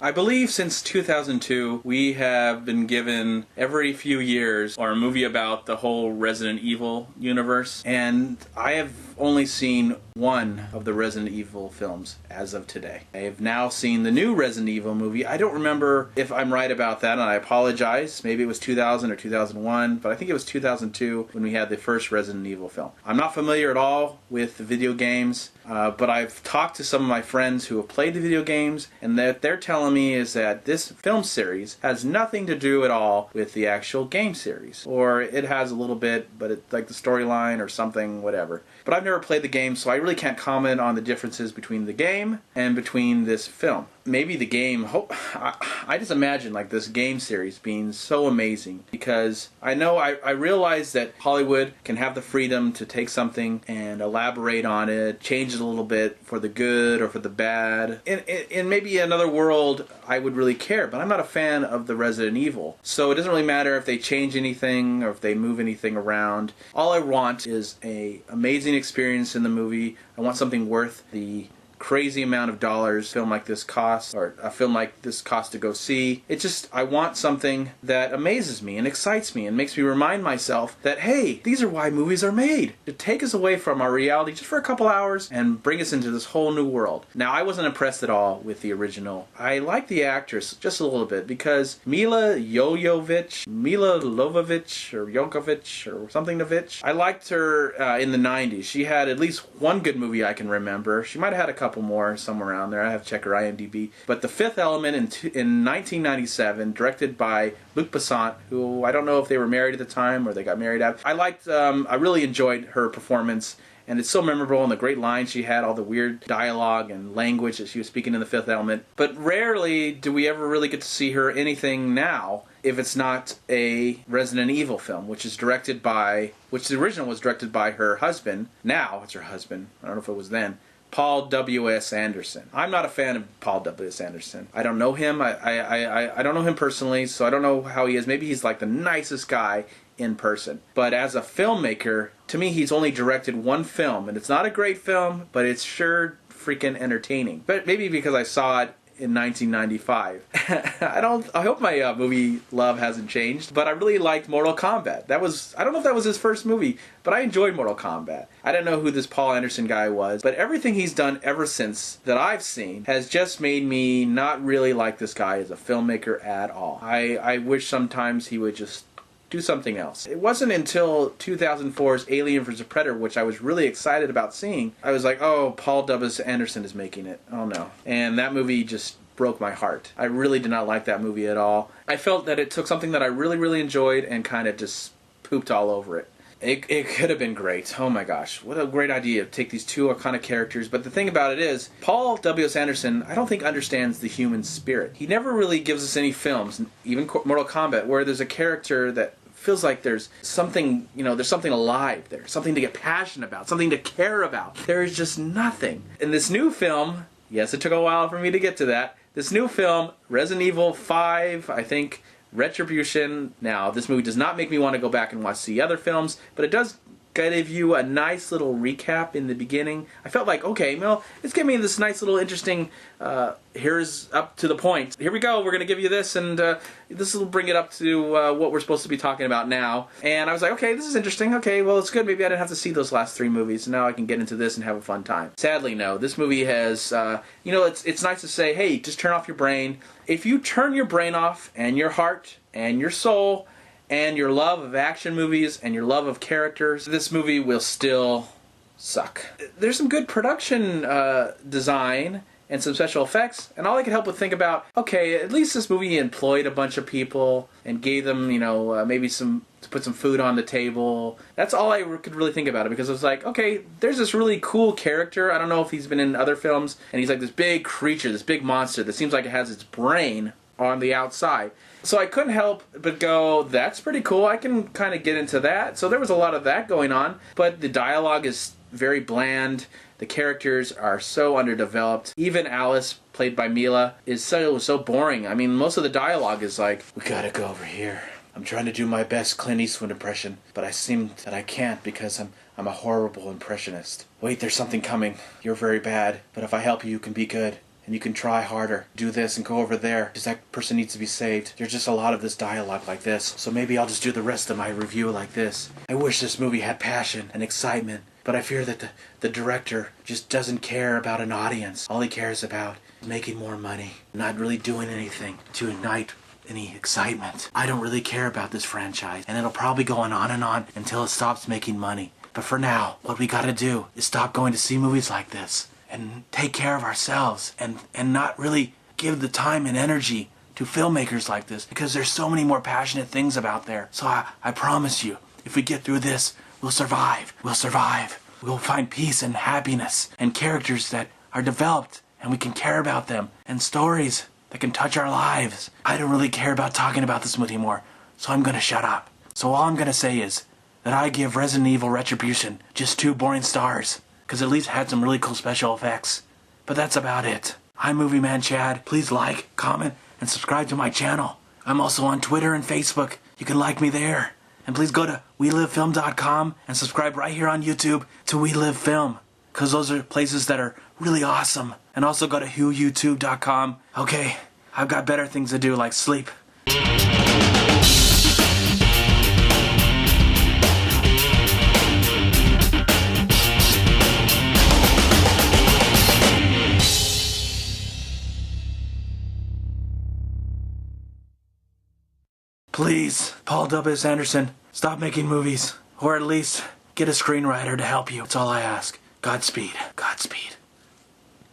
I believe since 2002, we have been given every few years or a movie about the whole Resident Evil universe, and I have only seen one of the Resident Evil films as of today. I have now seen the new Resident Evil movie. I don't remember if I'm right about that, and I apologize. Maybe it was 2000 or 2001, but I think it was 2002 when we had the first Resident Evil film. I'm not familiar at all with the video games, but I've talked to some of my friends who have played the video games, and that they're telling me is that this film series has nothing to do at all with the actual game series. Or it has a little bit, but it's like the storyline or something, whatever. But I've never played the game, so I really can't comment on the differences between the game and between this film. Maybe the game, I just imagine like this game series being so amazing, because I realize that Hollywood can have the freedom to take something and elaborate on it, change it a little bit for the good or for the bad. In maybe another world I would really care, but I'm not a fan of the Resident Evil. So it doesn't really matter if they change anything or if they move anything around. All I want is an amazing experience in the movie. I want something worth the crazy amount of dollars a film like this costs, or a film like this costs to go see. It's just, I want something that amazes me and excites me and makes me remind myself that, hey, these are why movies are made. To take us away from our reality just for a couple hours and bring us into this whole new world. Now, I wasn't impressed at all with the original. I like the actress just a little bit because Mila Jovovich, or something Novich. I liked her in the 90s. She had at least one good movie I can remember. She might have had a couple more somewhere around there. I have to check her IMDb. But The Fifth Element in 1997, directed by Luc Besson, who I don't know if they were married at the time or they got married after. I really enjoyed her performance. And it's so memorable, and the great lines she had, all the weird dialogue and language that she was speaking in The Fifth Element. But rarely do we ever really get to see her anything now if it's not a Resident Evil film, which the original was directed by her husband. Now it's her husband. I don't know if it was then. Paul W.S. Anderson. I'm not a fan of Paul W.S. Anderson. I don't know him. I don't know him personally, so I don't know how he is. Maybe he's like the nicest guy in person. But as a filmmaker, to me, he's only directed one film, and it's not a great film, but it's sure freaking entertaining. But maybe because I saw it in 1995. I hope my movie love hasn't changed, but I really liked Mortal Kombat. I don't know if that was his first movie, but I enjoyed Mortal Kombat. I didn't know who this Paul Anderson guy was, but everything he's done ever since that I've seen has just made me not really like this guy as a filmmaker at all. I wish sometimes he would just do something else. It wasn't until 2004's Alien vs. Predator, which I was really excited about seeing, I was like, oh, Paul W.S. Anderson is making it. Oh no. And that movie just broke my heart. I really did not like that movie at all. I felt that it took something that I really, really enjoyed and kind of just pooped all over it. It could have been great. Oh my gosh, what a great idea to take these two iconic characters. But the thing about it is, Paul W.S. Anderson, I don't think understands the human spirit. He never really gives us any films, even Mortal Kombat, where there's a character that feels like there's something, there's something alive there, something to get passionate about, something to care about. There is just nothing. In this new film, yes, it took a while for me to get to that, this new film, Resident Evil 5, I think, Retribution. Now, this movie does not make me want to go back and watch the other films, but it does give you a nice little recap in the beginning. I felt like, okay, well, it's giving me this nice little interesting, here's up to the point. Here we go, we're going to give you this, and this will bring it up to what we're supposed to be talking about now. And I was like, okay, this is interesting. Okay, well, it's good. Maybe I didn't have to see those last 3 movies, and now I can get into this and have a fun time. Sadly, no. This movie has, it's nice to say, hey, just turn off your brain. If you turn your brain off, and your heart, and your soul, and your love of action movies, and your love of characters, this movie will still suck. There's some good production design and some special effects, and all I could help with think about, okay, at least this movie employed a bunch of people and gave them, maybe to put some food on the table. That's all I could really think about it, because it was like, okay, there's this really cool character. I don't know if he's been in other films, and he's like this big creature, this big monster that seems like it has its brain on the outside. So I couldn't help but go, that's pretty cool. I can kind of get into that. So there was a lot of that going on, but the dialogue is very bland. The characters are so underdeveloped. Even Alice, played by Mila, is so boring. I mean, most of the dialogue is like, we gotta go over here. I'm trying to do my best Clint Eastwood impression, but I seem that I can't because I'm a horrible impressionist. Wait, there's something coming. You're very bad, but if I help you, you can be good. and you can try harder. Do this and go over there, because that person needs to be saved. There's just a lot of this dialogue like this, so maybe I'll just do the rest of my review like this. I wish this movie had passion and excitement, but I fear that the director just doesn't care about an audience. All he cares about is making more money, not really doing anything to ignite any excitement. I don't really care about this franchise, and it'll probably go on and on until it stops making money. But for now, what we gotta do is stop going to see movies like this and take care of ourselves and not really give the time and energy to filmmakers like this, because there's so many more passionate things about there. So I promise you, if we get through this, we'll survive. We'll survive. We'll find peace and happiness and characters that are developed and we can care about them, and stories that can touch our lives. I don't really care about talking about this movie anymore, so I'm gonna shut up. So all I'm gonna say is that I give Resident Evil Retribution just 2 boring stars, because at least it had some really cool special effects. But that's about it. I'm Movie Man Chad. Please like, comment, and subscribe to my channel. I'm also on Twitter and Facebook. You can like me there. And please go to WeLiveFilm.com and subscribe right here on YouTube to We Live Film, because those are places that are really awesome. And also go to WhoYouTube.com. Okay, I've got better things to do, like sleep. Please, Paul W.S. Anderson, stop making movies. Or at least get a screenwriter to help you. That's all I ask. Godspeed. Godspeed.